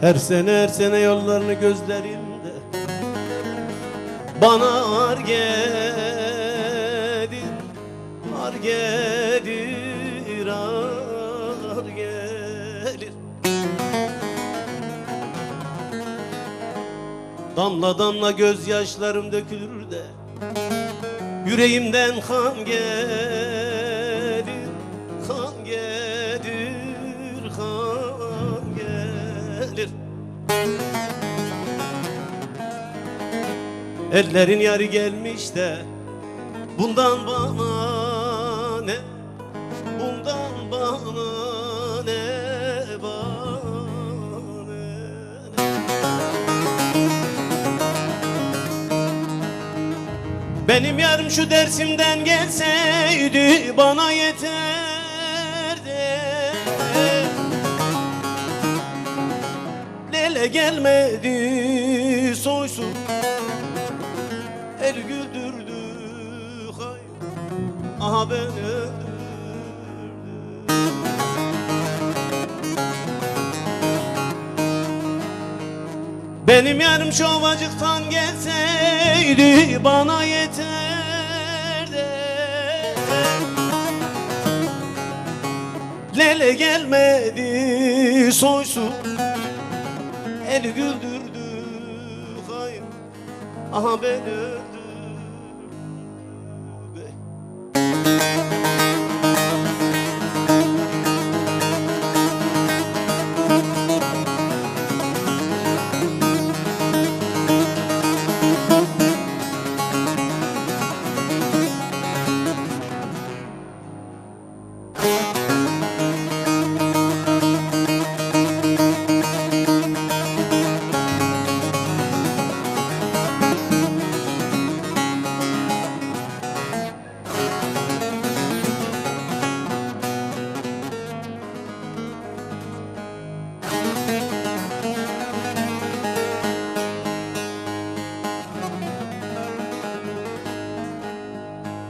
Her sene yollarını gözlerimde bana ağır gelir, ağır gelir, ağır gelir. Damla damla gözyaşlarım dökülür de yüreğimden kan gelir, kan gelir, kan gelir. Ellerin yarı gelmiş de bundan bana ne, bundan bana ne, bana ne. Benim yarım şu Dersim'den gelseydi bana yeterdi. Lele gelmedi soysuz, el güldürdü hay, aha ben öldürdüm. Benim yarım şu ovacıktan gelseydi bana yeterdi. Lele gelmedi soysuz, el güldürdü hay, aha ben öldürdüm.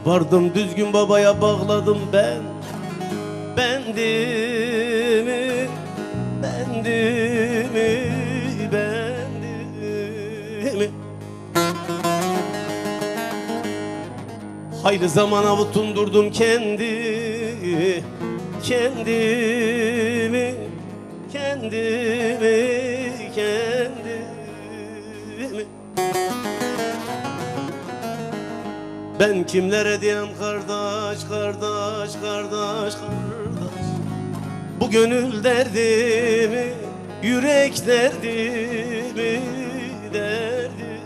Vardım düzgün babaya bağladım ben bendimi, bendimi, bendimi. Hayli zaman avutundurdum kendimi, kendimi, kendimi, kendimi. Ben kimlere diyem kardeş, kardeş, kardeş, kardeş. Bu gönül derdimi, yürek derdimi, derdimi.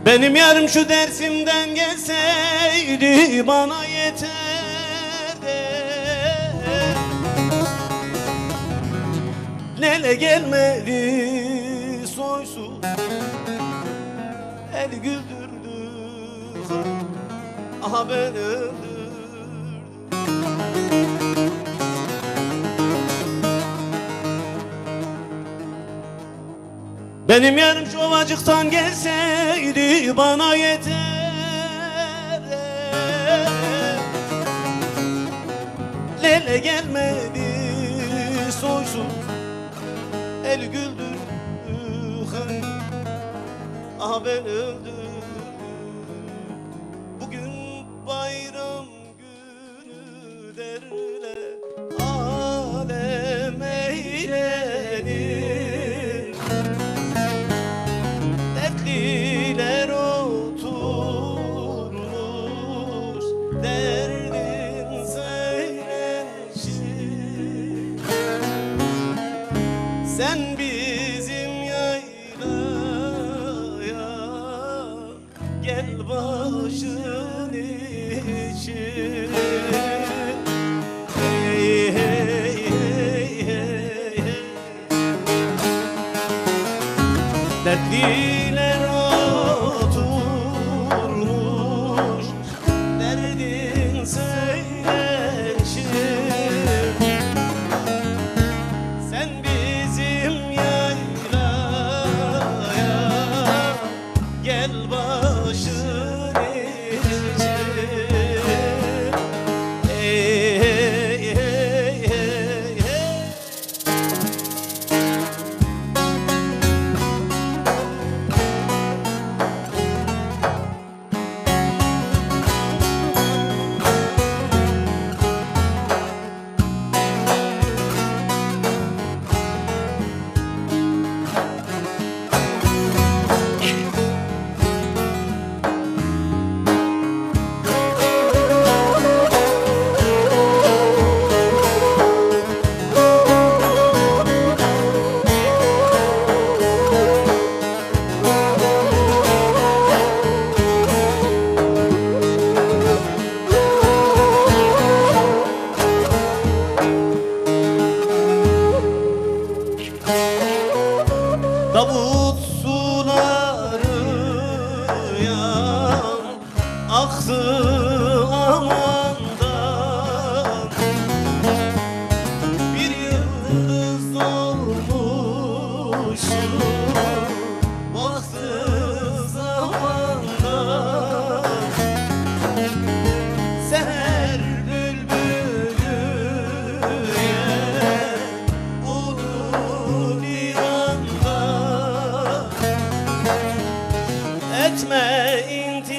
Benim yarım şu Dersim'den gelseydi bana yeterdi. Lele gelmedi soysuz, el güldürdü aha ben öldürdüm. Benim yarım şu ovacıktan gelseydi bana yeter. Lele gelmedi soysuz, el güldürdü hay, aha ben öldürdüm. Bugün bayram günü derler, alem eğlenir. Dertliler oturmuş, derdin söylenişir. Sen bizim yaylaya gel başın için. Hey, hey, hey, hey, hey. Dertliler oturmuş, derdin söylenişir. Sen bizim Davut suları yan aktı amandan, bir yıldız olmuşum vakti zamandan. Seher bülbülü ulu divanda, etme intizarı,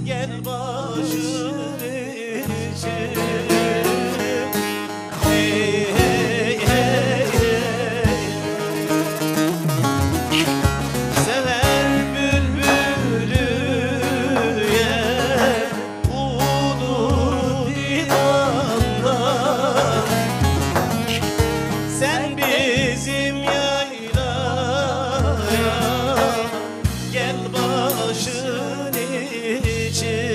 gel başın için. Hey hey hey hey, sever bülbülü ulu divanda, sen bizim yaylaya gel başın için.